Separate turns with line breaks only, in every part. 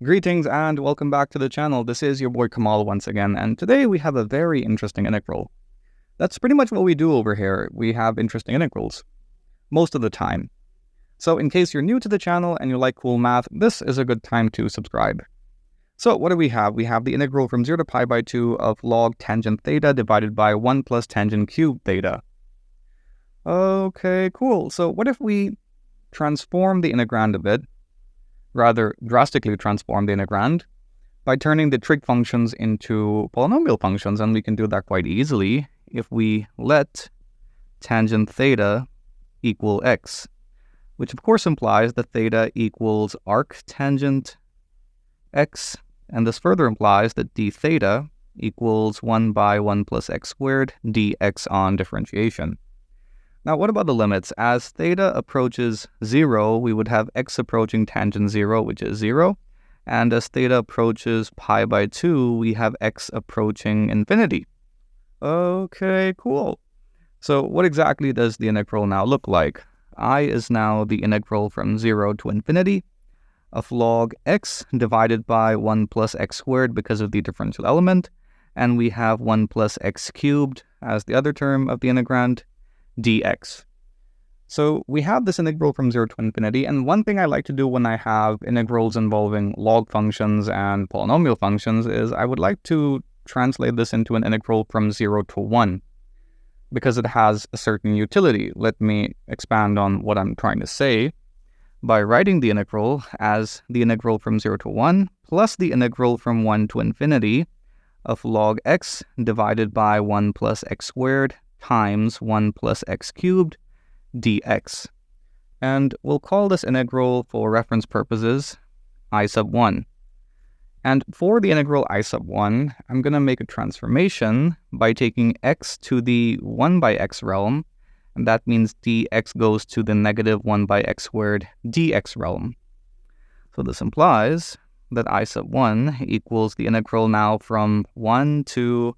Greetings and welcome back to the channel. This is your boy Kamal once again, and today we have a very interesting integral. That's pretty much what we do over here. We have interesting integrals, most of the time. So in case you're new to the channel and you like cool math, this is a good time to subscribe. So what do we have? We have the integral from 0 to pi by 2 of log tangent theta divided by 1 plus tangent cubed theta. Okay, cool. So what if we transform the integrand a bit? Rather drastically transform the integrand by turning the trig functions into polynomial functions, and we can do that quite easily if we let tangent theta equal x, which of course implies that theta equals arctangent x, and this further implies that d theta equals 1 by 1 plus x squared dx on differentiation. Now, what about the limits? As theta approaches 0, we would have x approaching tangent 0, which is 0. And as theta approaches pi by 2, we have x approaching infinity. Okay, cool. So what exactly does the integral now look like? I is now the integral from 0 to infinity of log x divided by 1 plus x squared because of the differential element. And we have 1 plus x cubed as the other term of the integrand, dx. So we have this integral from 0 to infinity, and one thing I like to do when I have integrals involving log functions and polynomial functions is I would like to translate this into an integral from 0 to 1 because it has a certain utility. Let me expand on what I'm trying to say by writing the integral as the integral from 0 to 1 plus the integral from 1 to infinity of log x divided by 1 plus x squared times 1 plus x cubed dx. And we'll call this integral, for reference purposes, I sub 1. And for the integral I sub 1, I'm going to make a transformation by taking x to the 1 by x realm, and that means dx goes to the negative 1 by x squared dx realm. So this implies that I sub 1 equals the integral now from 1 to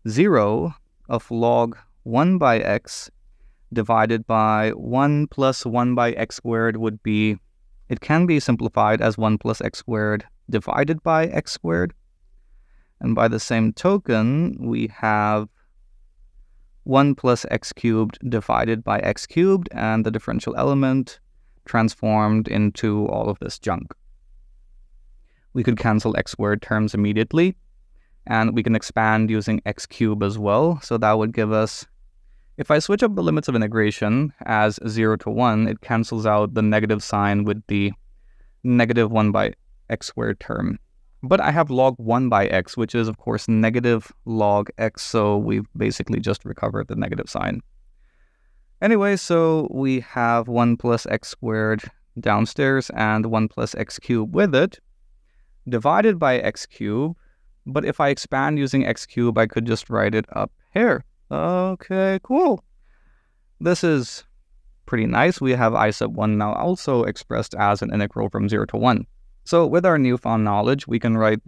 0 of log 1 by x divided by 1 plus 1 by x squared would be, it can be simplified as 1 plus x squared divided by x squared. And by the same token, we have 1 plus x cubed divided by x cubed, and the differential element transformed into all of this junk. We could cancel x squared terms immediately, and we can expand using x cubed as well. So that would give us, if I switch up the limits of integration as 0 to 1, it cancels out the negative sign with the negative 1 by x squared term. But I have log 1 by x, which is of course negative log x, so we've basically just recovered the negative sign. Anyway, so we have 1 plus x squared downstairs and 1 plus x cubed with it, divided by x cubed. But if I expand using x cubed, I could just write it up here. Okay, cool. This is pretty nice. We have I sub 1 now also expressed as an integral from 0 to 1. So with our newfound knowledge, we can write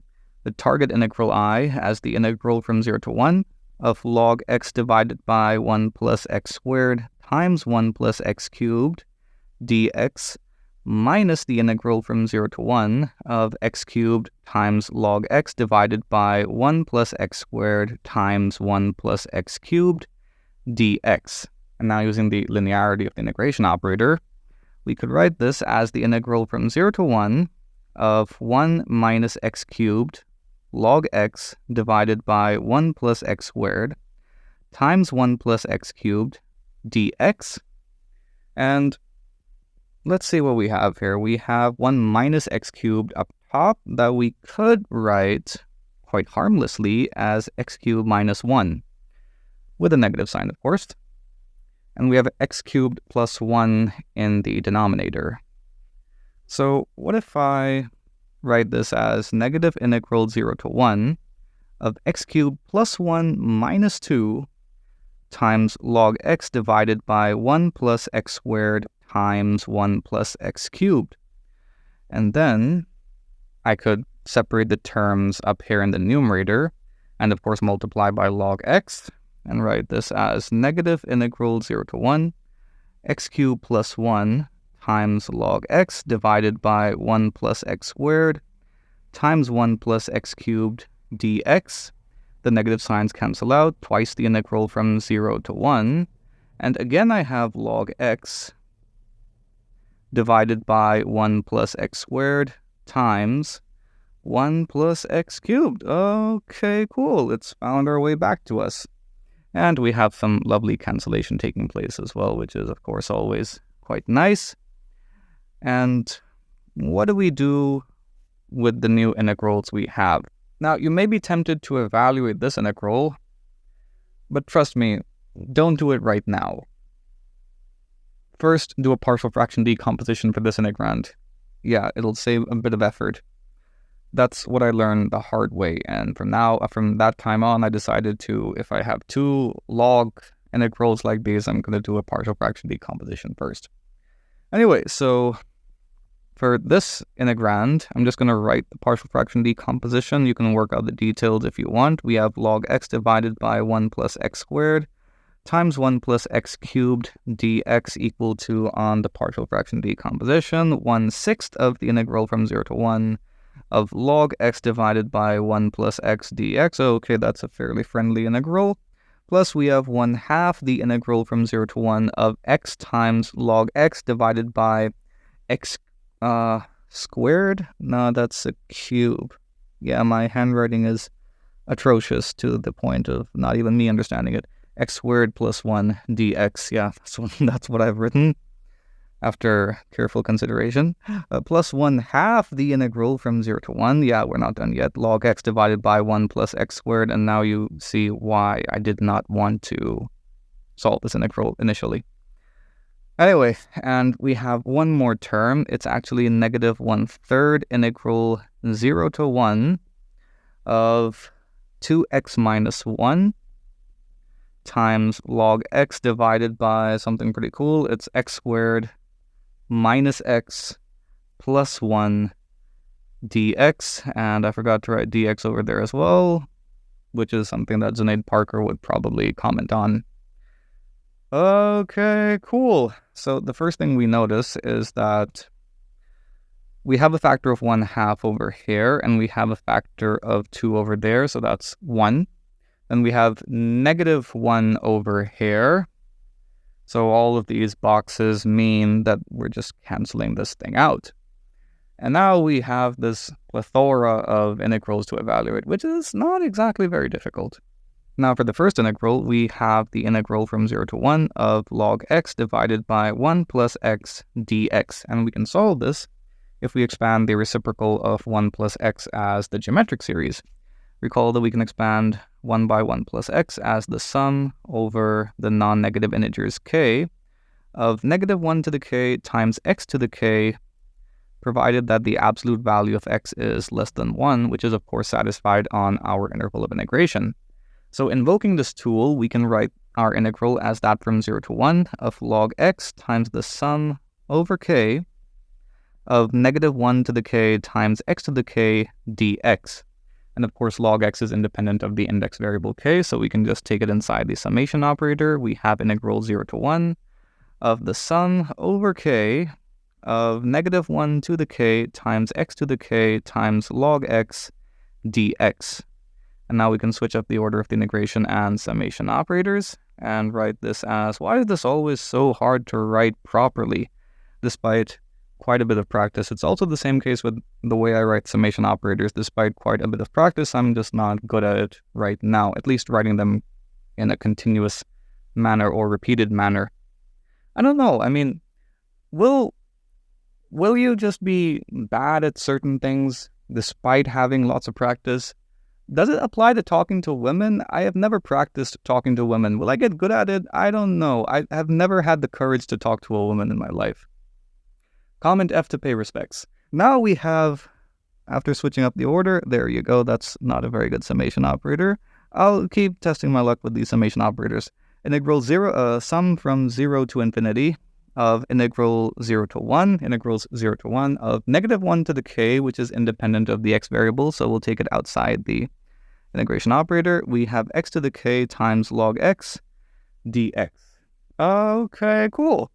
the target integral I as the integral from 0 to 1 of log x divided by 1 plus x squared times 1 plus x cubed dx minus the integral from 0 to 1 of x cubed times log x divided by 1 plus x squared times 1 plus x cubed dx. And now using the linearity of the integration operator, we could write this as the integral from 0 to 1 of 1 minus x cubed log x divided by 1 plus x squared times 1 plus x cubed dx. And let's see what we have here. We have 1 minus x cubed up top that we could write quite harmlessly as x cubed minus 1, with a negative sign, of course. And we have x cubed plus 1 in the denominator. So what if I write this as negative integral 0 to 1 of x cubed plus 1 minus 2 times log x divided by 1 plus x squared times 1 plus x cubed. And then I could separate the terms up here in the numerator and of course multiply by log x and write this as negative integral 0 to 1 x cubed plus 1 times log x divided by 1 plus x squared times 1 plus x cubed dx. The negative signs cancel out, twice the integral from 0 to 1. And again, I have log x divided by 1 plus x squared times 1 plus x cubed. Okay, cool. It's found our way back to us. And we have some lovely cancellation taking place as well, which is, of course, always quite nice. And what do we do with the new integrals we have? Now, you may be tempted to evaluate this integral, but trust me, don't do it right now. First, do a partial fraction decomposition for this integrand. Yeah, it'll save a bit of effort. That's what I learned the hard way, and from that time on, I decided to, if I have two log integrals like these, I'm going to do a partial fraction decomposition first. Anyway, so for this integrand, I'm just going to write the partial fraction decomposition. You can work out the details if you want. We have log x divided by 1 plus x squared times 1 plus x cubed dx equal to, on the partial fraction decomposition, 1/6 of the integral from 0 to 1 of log x divided by 1 plus x dx. Okay, that's a fairly friendly integral. Plus we have 1/2 the integral from 0 to 1 of x times log x divided by x squared? No, that's a cube. Yeah, my handwriting is atrocious to the point of not even me understanding it. X squared plus 1 dx. Yeah, that's what I've written after careful consideration. Plus 1/2 the integral from 0 to 1. Yeah, we're not done yet. Log x divided by 1 plus x squared. And now you see why I did not want to solve this integral initially. Anyway, and we have one more term. It's actually negative 1/3 integral 0 to 1 of 2x minus 1 times log x divided by something pretty cool. It's x squared minus x plus 1 dx. And I forgot to write dx over there as well, which is something that Zunaid Parker would probably comment on. Okay, cool. So the first thing we notice is that we have a factor of 1/2 over here, and we have a factor of 2 over there, so that's 1. Then we have negative 1 over here. So all of these boxes mean that we're just canceling this thing out. And now we have this plethora of integrals to evaluate, which is not exactly very difficult. Now for the first integral, we have the integral from 0 to 1 of log x divided by 1 plus x dx. And we can solve this if we expand the reciprocal of 1 plus x as the geometric series. Recall that we can expand 1 by 1 plus x as the sum over the non-negative integers k of negative 1 to the k times x to the k, provided that the absolute value of x is less than 1, which is of course satisfied on our interval of integration. So invoking this tool, we can write our integral as that from 0 to 1 of log x times the sum over k of negative 1 to the k times x to the k dx. And of course, log x is independent of the index variable k, so we can just take it inside the summation operator. We have integral 0 to 1 of the sum over k of negative 1 to the k times x to the k times log x dx. And now we can switch up the order of the integration and summation operators and write this as, why is this always so hard to write properly despite quite a bit of practice? It's also the same case with the way I write summation operators. Despite quite a bit of practice, I'm just not good at it right now, at least writing them in a continuous manner or repeated manner. I don't know. I mean, will you just be bad at certain things despite having lots of practice? Does it apply to talking to women? I have never practiced talking to women. Will I get good at it? I don't know. I have never had the courage to talk to a woman in my life. Comment F to pay respects. Now we have, after switching up the order, there you go. That's not a very good summation operator. I'll keep testing my luck with these summation operators. Integral 0, sum from 0 to infinity of integral 0 to 1, integrals 0 to 1 of negative 1 to the k, which is independent of the x variable, so we'll take it outside the integration operator. We have x to the k times log x dx. Okay, cool.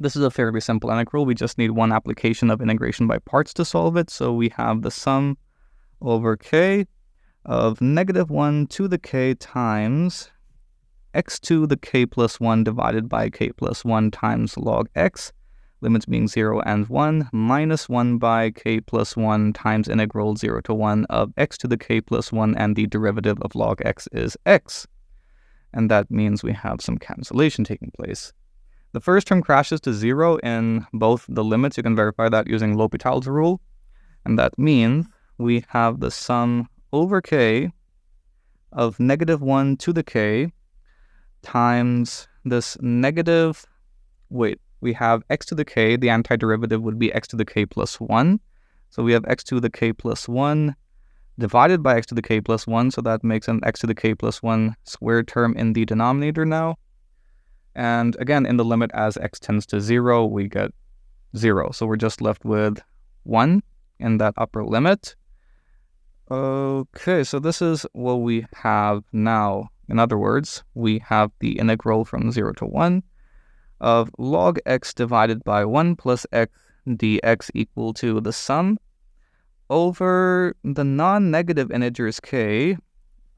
This is a fairly simple integral. We just need one application of integration by parts to solve it. So we have the sum over k of -1 to the k times x to the k plus 1 divided by k plus 1 times log x, limits being 0 and 1, minus 1 by k plus 1 times integral 0 to 1 of x to the k plus 1, and the derivative of log x is x. And that means we have some cancellation taking place. The first term crashes to 0 in both the limits. You can verify that using L'Hopital's rule. And that means we have the sum over k of -1 to the k times this we have x to the k, the antiderivative would be x to the k plus 1. So we have x to the k plus 1 divided by x to the k plus 1, so that makes an x to the k plus 1 squared term in the denominator now. And again, in the limit as x tends to 0, we get 0. So we're just left with 1 in that upper limit. Okay, so this is what we have now. In other words, we have the integral from 0 to 1 of log x divided by 1 plus x dx equal to the sum over the non-negative integers k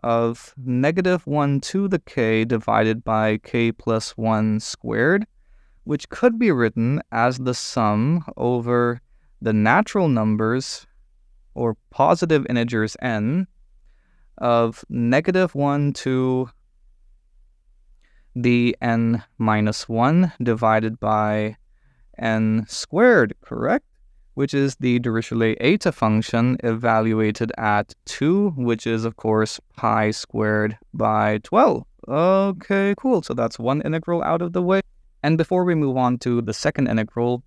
of -1 to the k divided by k plus 1 squared, which could be written as the sum over the natural numbers or positive integers n of -1 to the n minus 1 divided by n squared, correct? Which is the Dirichlet eta function evaluated at 2, which is, of course, pi squared by 12. Okay, cool. So that's one integral out of the way. And before we move on to the second integral,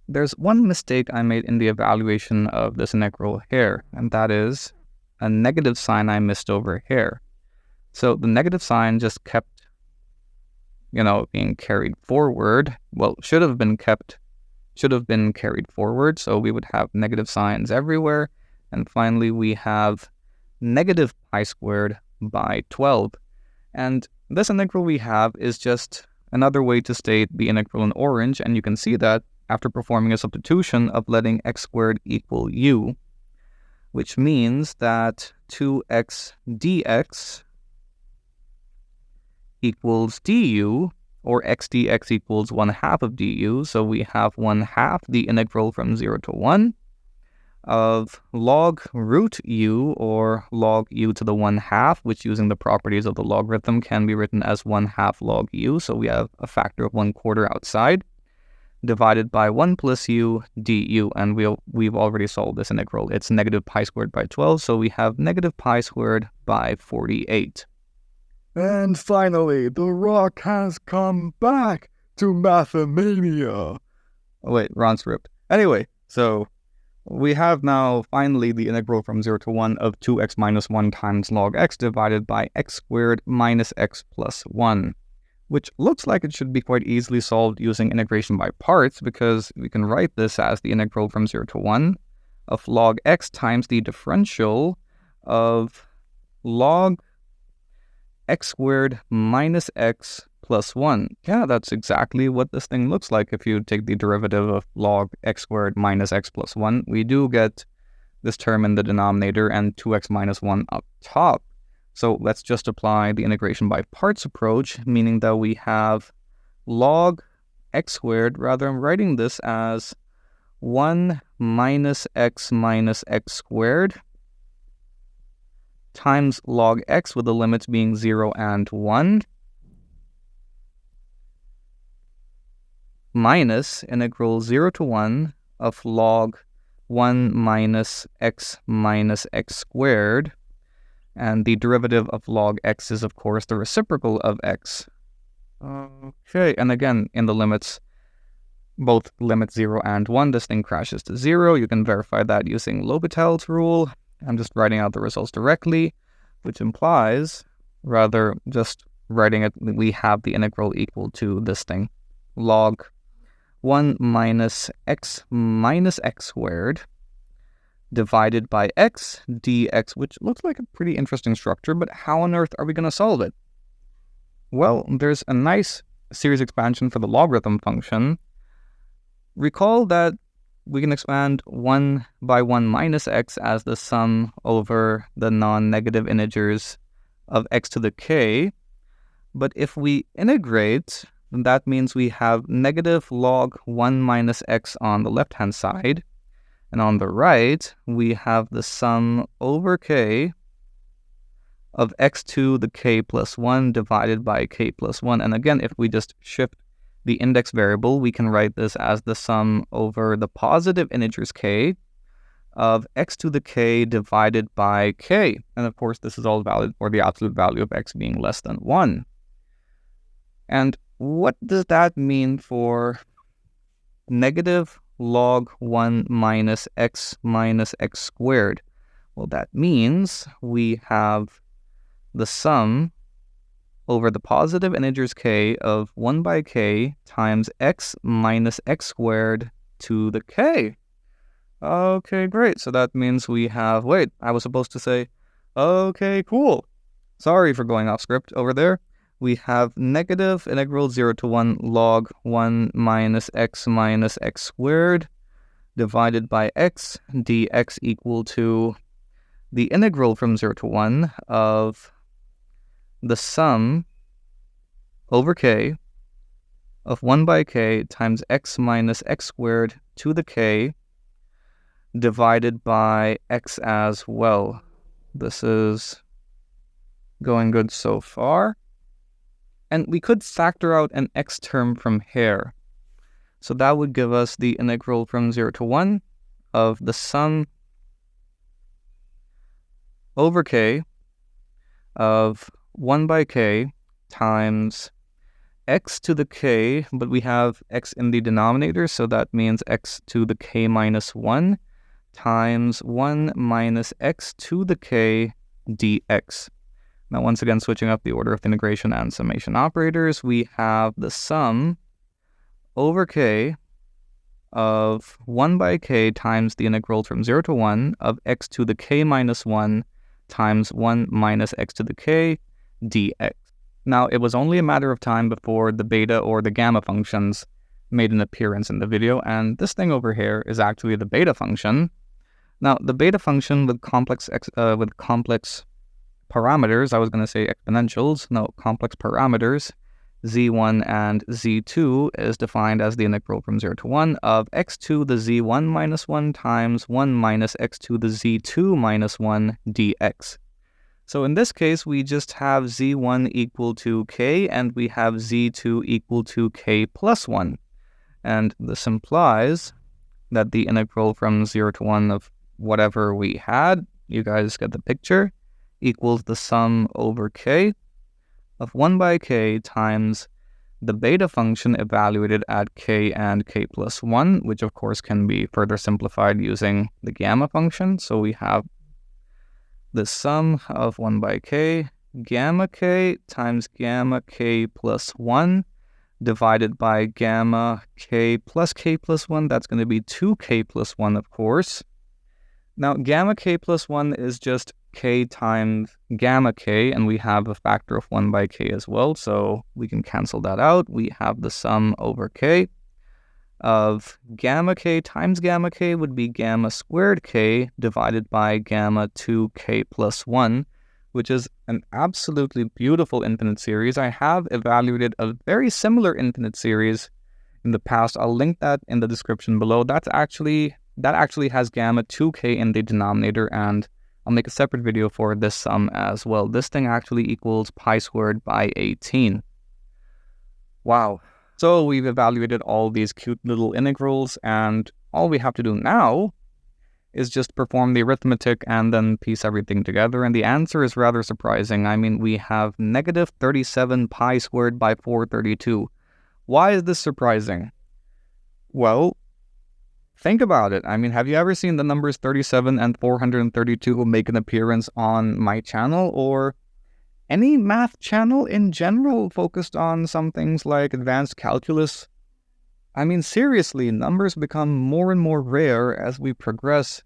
there's one mistake I made in the evaluation of this integral here, and that is a negative sign I missed over here. So the negative sign just kept, being carried forward. Well, should have been carried forward, so we would have negative signs everywhere. And finally, we have negative pi squared by 12. And this integral we have is just another way to state the integral in orange, and you can see that after performing a substitution of letting x squared equal u, which means that 2x dx equals du, or x dx equals 1/2 of du. So we have 1/2 the integral from 0 to 1 of log root u, or log u to the 1/2, which using the properties of the logarithm can be written as 1/2 log u. So we have a factor of 1/4 outside, divided by 1 plus u du, and we've already solved this integral. It's negative pi squared by 12, so we have negative pi squared by 48.
And finally, the rock has come back to Mathemania.
Oh, wait, Ron stripped. Anyway, so we have now finally the integral from 0 to 1 of 2x minus 1 times log x divided by x squared minus x plus 1, which looks like it should be quite easily solved using integration by parts, because we can write this as the integral from 0 to 1 of log x times the differential of log x squared minus x plus 1. Yeah, that's exactly what this thing looks like. If you take the derivative of log x squared minus x plus 1, we do get this term in the denominator and 2x minus 1 up top. So let's just apply the integration by parts approach, meaning that we have log x squared. Rather, I'm writing this as 1 minus x squared times log x, with the limits being 0 and 1, minus integral 0 to 1 of log 1 minus x squared. And the derivative of log x is, of course, the reciprocal of x. Okay, and again, in the limits, both limits 0 and 1, this thing crashes to 0. You can verify that using L'Hopital's rule. I'm just writing out the results directly, which implies, rather just writing it, we have the integral equal to this thing, log 1 minus x squared divided by x dx, which looks like a pretty interesting structure, but how on earth are we going to solve it? Well, there's a nice series expansion for the logarithm function, recall that we can expand 1 by 1 minus x as the sum over the non-negative integers of x to the k. But if we integrate, then that means we have negative log 1 minus x on the left-hand side. And on the right, we have the sum over k of x to the k plus 1 divided by k plus 1. And again, if we just shift the index variable, we can write this as the sum over the positive integers k of x to the k divided by k. And of course, this is all valid for the absolute value of x being less than 1. And what does that mean for negative log 1 minus x squared? Well, that means we have the sum over the positive integers k of 1 by k times x minus x squared to the k. Okay, great. So that means we have, wait, I was supposed to say, okay, cool. Sorry for going off script over there. We have negative integral 0 to 1 log 1 minus x squared divided by x dx equal to the integral from 0 to 1 of the sum over k of 1 by k times x minus x squared to the k divided by x as well. This is going good so far. And we could factor out an x term from here. So that would give us the integral from 0 to 1 of the sum over k of 1 by k times x to the k, but we have x in the denominator, so that means x to the k minus 1 times 1 minus x to the k dx. Now, once again, switching up the order of the integration and summation operators, we have the sum over k of 1 by k times the integral from 0 to 1 of x to the k minus 1 times 1 minus x to the k dx. Now, it was only a matter of time before the beta or the gamma functions made an appearance in the video, and this thing over here is actually the beta function. Now, the beta function with complex parameters, I was going to say exponentials, no, complex parameters, z1 and z2 is defined as the integral from 0 to 1 of x to the z1 minus 1 times 1 minus x to the z2 minus 1 dx. So in this case, we just have z1 equal to k, and we have z2 equal to k plus 1. And this implies that the integral from 0 to 1 of whatever we had, you guys get the picture, equals the sum over k of 1 by k times the beta function evaluated at k and k plus 1, which of course can be further simplified using the gamma function. So we have the sum of 1 by k, gamma k times gamma k plus 1 divided by gamma k plus 1. That's going to be 2k plus 1, of course. Now, gamma k plus 1 is just k times gamma k, and we have a factor of 1 by k as well, so we can cancel that out. We have the sum over k of gamma k times gamma k would be gamma squared k divided by gamma 2k plus 1, which is an absolutely beautiful infinite series. I have evaluated a very similar infinite series in the past. I'll link that in the description below. That actually has gamma 2k in the denominator, and I'll make a separate video for this sum as well. This thing actually equals pi squared by 18. Wow. So we've evaluated all these cute little integrals, and all we have to do now is just perform the arithmetic and then piece everything together. And the answer is rather surprising. I mean, we have negative 37 pi squared by 432. Why is this surprising? Well, think about it. I mean, have you ever seen the numbers 37 and 432 make an appearance on my channel, or any math channel in general focused on some things like advanced calculus? I mean, seriously, numbers become more and more rare as we progress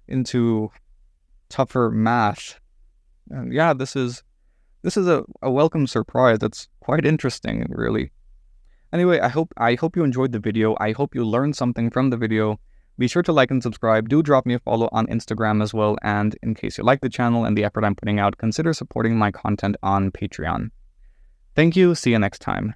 into tougher math. And yeah, this is a welcome surprise. It's quite interesting, really. Anyway, I hope you enjoyed the video. I hope you learned something from the video. Be sure to like and subscribe. Do drop me a follow on Instagram as well. And in case you like the channel and the effort I'm putting out, consider supporting my content on Patreon. Thank you. See you next time.